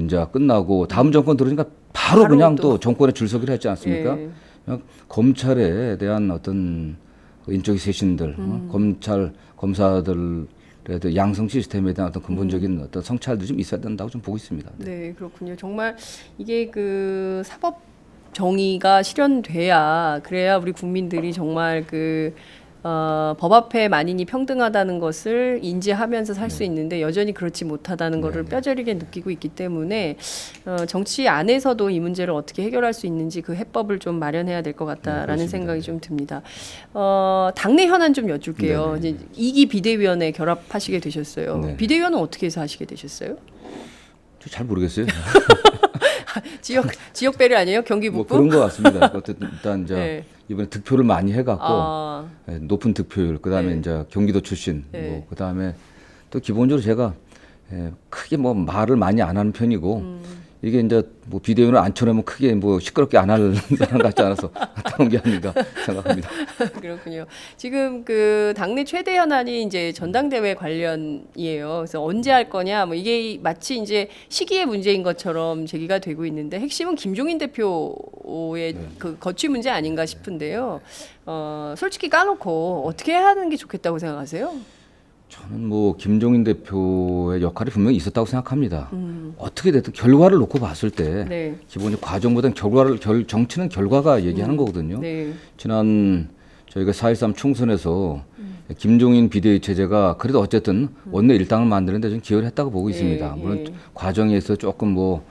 이제 끝나고 다음 정권 들어오니까 바로 그냥 또 정권에 줄서기를 했지 않습니까? 예. 그냥 검찰에 대한 어떤 인적인 쇄신들, 검찰 검사들에 대한 양성 시스템에 대한 어떤 근본적인 어떤 성찰들이 좀 있어야 된다고 좀 보고 있습니다. 네, 그렇군요. 정말 이게 그 사법 정의가 실현돼야 그래야 우리 국민들이 정말 법 앞에 만인이 평등하다는 것을 인지하면서 살 수 있는데 여전히 그렇지 못하다는 것을 뼈저리게 느끼고 있기 때문에 정치 안에서도 이 문제를 어떻게 해결할 수 있는지 그 해법을 좀 마련해야 될 것 같다라는 생각이 좀 듭니다. 당내 현안 좀 여쭐게요. 이제 2기 비대위원회 결합하시게 되셨어요. 네. 비대위원은 어떻게 해서 하시게 되셨어요? 저 잘 모르겠어요. 지역 배려 아니에요? 경기 뭐 북부? 그런 것 같습니다. 어쨌든 일단 이제 네. 이번에 득표를 많이 해갖고 아, 높은 득표율, 그다음에 네. 이제 경기도 출신, 네. 뭐 그다음에 또 기본적으로 제가 크게 뭐 말을 많이 안 하는 편이고 이게 이제 뭐 비대위원을 앉혀놓으면 크게 뭐 시끄럽게 안 하는 사람 같지 않아서 나타난 게 아닌가 생각합니다. 그렇군요. 지금 그 당내 최대 현안이 이제 전당대회 관련이에요. 그래서 언제 할 거냐, 뭐 이게 마치 이제 시기의 문제인 것처럼 제기가 되고 있는데 핵심은 김종인 대표의 그 거취 문제 아닌가 싶은데요. 솔직히 까놓고 어떻게 하는 게 좋겠다고 생각하세요? 저는 뭐 김종인 대표의 역할이 분명히 있었다고 생각합니다. 어떻게 됐든 결과를 놓고 봤을 때 네. 기본적으로 과정보다는 정치는 결과가 얘기하는 거거든요. 네. 지난 저희가 4.13 총선에서 김종인 비대위 체제가 그래도 어쨌든 원내 일당을 만드는데 좀 기여를 했다고 보고 있습니다. 물론 과정에서 조금 뭐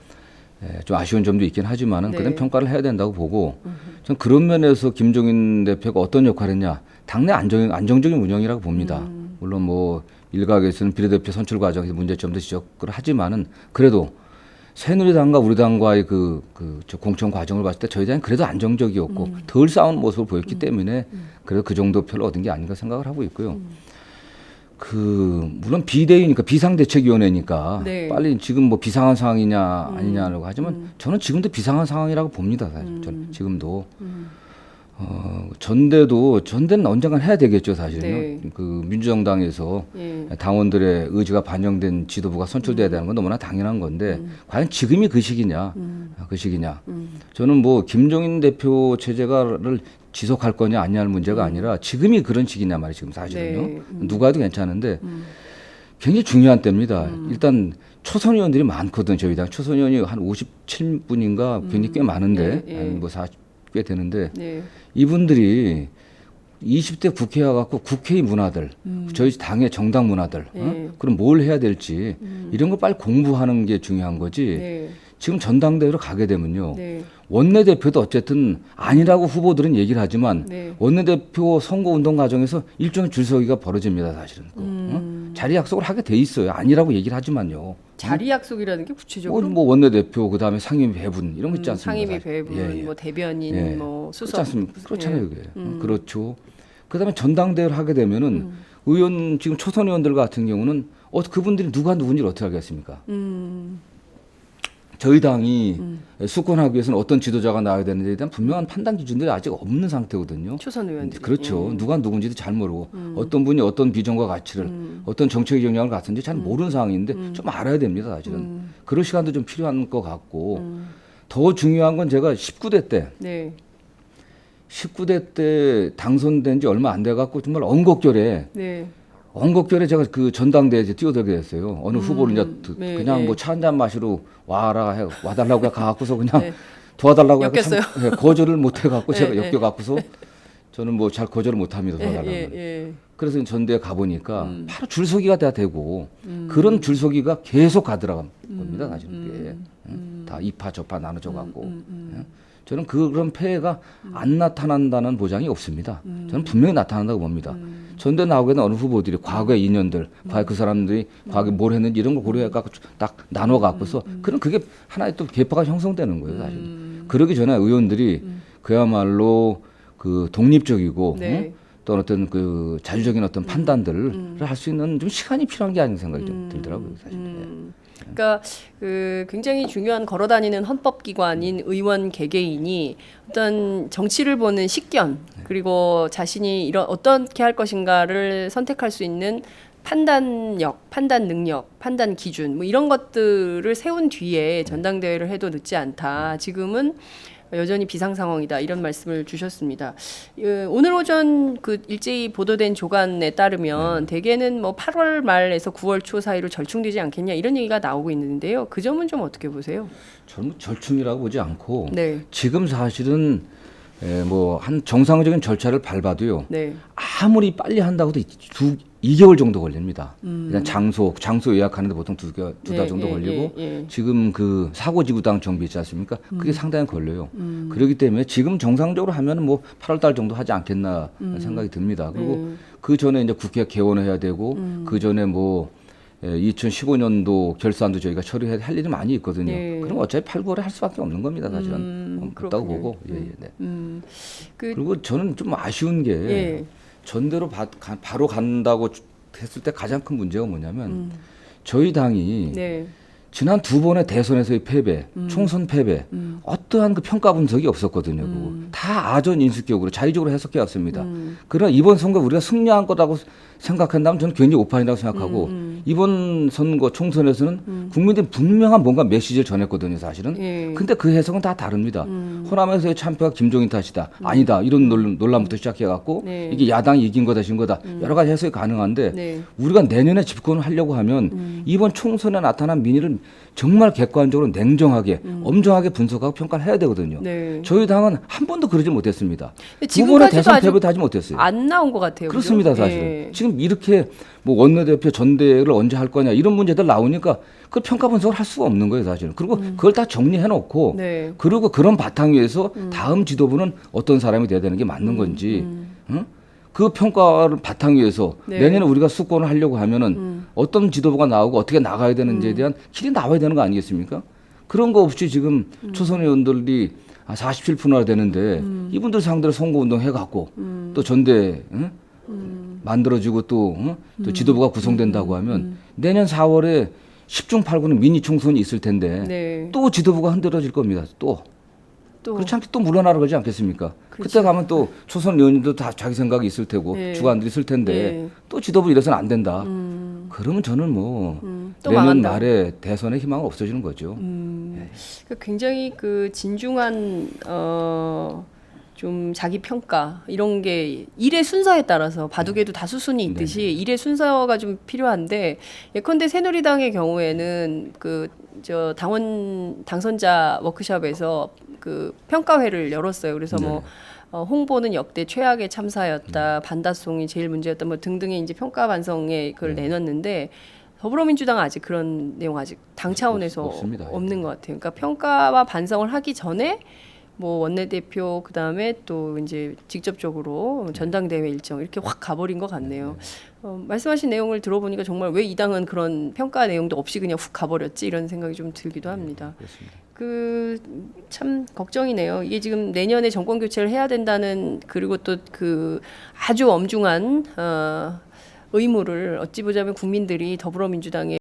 좀 아쉬운 점도 있긴 하지만은 네. 그런 평가를 해야 된다고 보고 전 그런 면에서 김종인 대표가 어떤 역할을 했냐, 당내 안정적인 운영이라고 봅니다. 물론 뭐 일각에서는 비례대표 선출 과정에서 문제점도 지적을 하지만은 그래도 새누리당과 우리 당과의 저 공천 과정을 봤을 때 저희 당은 그래도 안정적이었고 덜 싸운 모습을 보였기 때문에 그래도 그 정도 표를 얻은 게 아닌가 생각을 하고 있고요. 물론 비대위니까 비상대책위원회니까 네. 빨리 지금 뭐 비상한 상황이냐 아니냐라고 하지만 저는 지금도 비상한 상황이라고 봅니다. 사실 저는 지금도 전대는 언젠간 해야 되겠죠, 사실은요. 네. 그 민주정당에서 예. 당원들의 의지가 반영된 지도부가 선출돼야 되는 건 너무나 당연한 건데 과연 지금이 그 시기냐, 저는 뭐 김종인 대표 체제가를 지속할 거냐 아니냐는 문제가 아니라 지금이 그런 시기냐 말이에요. 지금 사실은요. 네. 누가 해도 괜찮은데 굉장히 중요한 때입니다. 일단 초선 의원들이 많거든. 저희 당 초선 의원이 한 57분인가 굉장히 꽤 많은데 뭐 40꽤 되는데 네. 이분들이 20대 국회에 와갖고 국회의 문화들, 저희 당의 정당 문화들, 그럼 뭘 해야 될지 이런 걸 빨리 공부하는 게 중요한 거지. 네. 지금 전당대회로 가게 되면요. 네. 원내대표도 어쨌든 아니라고 후보들은 얘기를 하지만 네. 원내대표 선거운동 과정에서 일종의 줄서기가 벌어집니다. 사실은. 자리 약속을 하게 돼 있어요. 아니라고 얘기를 하지만요. 자리 약속이라는 게 구체적으로 뭐 원내대표 그다음에 상임위 배분 이런 거 있지 않습니까? 상임위 사실. 배분, 예, 예. 뭐 대변인, 예. 뭐 수석, 그렇지 않습니까? 그렇잖아요, 예. 그게. 그렇죠. 그다음에 전당대회를 하게 되면은 의원 지금 초선 의원들 같은 경우는 그분들이 누가 누군지를 어떻게 알겠습니까? 저희 당이 수권하기 위해서는 어떤 지도자가 나와야 되는지에 대한 분명한 판단 기준들이 아직 없는 상태거든요. 초선 의원들. 그렇죠. 누가 누군지도 잘 모르고 어떤 분이 어떤 비전과 가치를 어떤 정책의 영향을 갖는지 잘 모르는 상황인데 좀 알아야 됩니다. 사실은. 그럴 시간도 좀 필요한 것 같고 더 중요한 건 제가 19대 때 네. 19대 때 당선된 지 얼마 안 돼 갖고 정말 언곡결에 네. 제가 그 전당대회에 뛰어들게 됐어요. 어느 후보를 이제 네, 그냥 네. 뭐 차 한 잔 마시러 와달라고 가갖고서 그냥 네. 도와달라고 엮였어요. 거절을 못 해갖고 네, 제가 네. 엮여갖고서 저는 뭐 잘 거절을 못 합니다. 도와달라고. 예. 그래서 전대에 가보니까 바로 줄서기가 다 되고 그런 줄서기가 계속 가더라고요. 겁니다. 사실 그게. 다 이파 저파 나눠져 갖고. 예. 저는 그런 폐해가 안 나타난다는 보장이 없습니다. 저는 분명히 나타난다고 봅니다. 전대 나오게 된 어느 후보들이 과거의 인연들, 과거 그 사람들이 과거에 뭘 했는지 이런 걸 고려해갖고 딱 나눠갖고서 그게 하나의 또 계파가 형성되는 거예요, 사실. 그러기 전에 의원들이 그야말로 그 독립적이고 네. 또 어떤 그 자주적인 어떤 판단들을 할 수 있는 좀 시간이 필요한 게 아닌가 생각이 좀 들더라고요, 사실. 그러니까 그 굉장히 중요한 걸어다니는 헌법기관인 의원 개개인이 어떤 정치를 보는 식견 그리고 자신이 이런 어떻게 할 것인가를 선택할 수 있는 판단력, 판단 능력, 판단 기준 뭐 이런 것들을 세운 뒤에 전당대회를 해도 늦지 않다. 지금은 여전히 비상 상황이다 이런 말씀을 주셨습니다. 오늘 오전 그 일제히 보도된 조간에 따르면 대개는 뭐 8월 말에서 9월 초 사이로 절충되지 않겠냐 이런 얘기가 나오고 있는데요. 그 점은 좀 어떻게 보세요? 저는 절충이라고 보지 않고 네, 지금 사실은 뭐 한 정상적인 절차를 밟아도요. 네, 아무리 빨리 한다고도 2개월 정도 걸립니다. 그냥 장소 예약하는데 보통 두 달 정도 걸리고 지금 그 사고지구당 정비 있지 않습니까? 그게 상당히 걸려요. 그렇기 때문에 지금 정상적으로 하면 뭐 8월 달 정도 하지 않겠나 생각이 듭니다. 그리고 그 전에 이제 국회 개원해야 되고 그 전에 뭐 2015년도 결산도 저희가 처리할 일이 많이 있거든요. 네. 그럼 어차피 8, 9월에 할 수밖에 없는 겁니다, 사실은. 그렇다고 그렇군요. 보고. 네. 그, 그리고 저는 좀 아쉬운 게 예, 전대로 바로 간다고 했을 때 가장 큰 문제가 뭐냐면 저희 당이 네, 지난 두 번의 대선에서의 패배, 총선 패배, 어떠한 그 평가 분석이 없었거든요. 그거. 다 아전 인수격으로 자의적으로 해석해 왔습니다. 그러나 이번 선거 우리가 승리한 거라고 생각한다면 저는 굉장히 오판이라고 생각하고 이번 선거 총선에서는 국민들이 분명한 뭔가 메시지를 전했거든요, 사실은. 예. 근데 그 해석은 다 다릅니다. 호남에서의 참패가 김종인 탓이다. 아니다. 이런 논란부터 시작해갖고 네. 이게 야당이 이긴 거다, 진 거다. 여러 가지 해석이 가능한데 네. 우리가 내년에 집권을 하려고 하면 이번 총선에 나타난 민의를 정말 객관적으로 냉정하게 엄정하게 분석하고 평가를 해야 되거든요. 네. 저희 당은 한 번도 그러지 못했습니다. 근데 두 번의 지금까지도 대선 아직 패배도 하지 못했어요. 안 나온 것 같아요. 그렇습니다, 그죠? 사실은. 예. 지금 이렇게 뭐 원내대표 전대를 언제 할 거냐 이런 문제들 나오니까 그 평가 분석을 할 수가 없는 거예요, 사실은. 그리고 그걸 다 정리해 놓고 네. 그리고 그런 바탕 위에서 다음 지도부는 어떤 사람이 돼야 되는 게 맞는 건지 응? 그 평가를 바탕 위에서 네. 내년에 우리가 수권을 하려고 하면은 어떤 지도부가 나오고 어떻게 나가야 되는지에 대한 길이 나와야 되는 거 아니겠습니까? 그런 거 없이 지금 초선 의원들이 47%나 되는데 이분들 상대로 선거운동 해갖고 또 전대 응? 만들어지고 또 지도부가 구성된다고 하면 내년 4월에 10중 8구는 미니 총선이 있을 텐데 네. 또 지도부가 흔들어질 겁니다. 또 그렇지 않게 또 물러나러 가지 않겠습니까? 그때 가면 또 초선 의원님도 다 자기 생각이 있을 테고 네. 주관들이 있을 텐데 네. 또 지도부 이래서는 안 된다. 그러면 저는 뭐 또 내년 망한다. 말에 대선의 희망은 없어지는 거죠. 굉장히 그 진중한 좀 자기 평가 이런 게 일의 순서에 따라서 바둑에도 다 수순이 있듯이 일의 순서가 좀 필요한데 예컨대 새누리당의 경우에는 그 저 당선자 워크숍에서 그 평가회를 열었어요. 그래서 뭐 홍보는 역대 최악의 참사였다, 반다송이 제일 문제였다, 뭐 등등의 이제 평가 반성에 그걸 내놨는데 더불어민주당은 아직 그런 내용 아직 당 차원에서 없습니다. 없는 것 같아요. 그러니까 평가와 반성을 하기 전에 뭐 원내대표 그다음에 또 이제 직접적으로 전당대회 일정 이렇게 확 가버린 것 같네요. 말씀하신 내용을 들어보니까 정말 왜 이 당은 그런 평가 내용도 없이 그냥 훅 가버렸지 이런 생각이 좀 들기도 합니다. 그렇습니다. 그 참 걱정이네요. 이게 지금 내년에 정권 교체를 해야 된다는 그리고 또 그 아주 엄중한 의무를 어찌 보자면 국민들이 더불어민주당에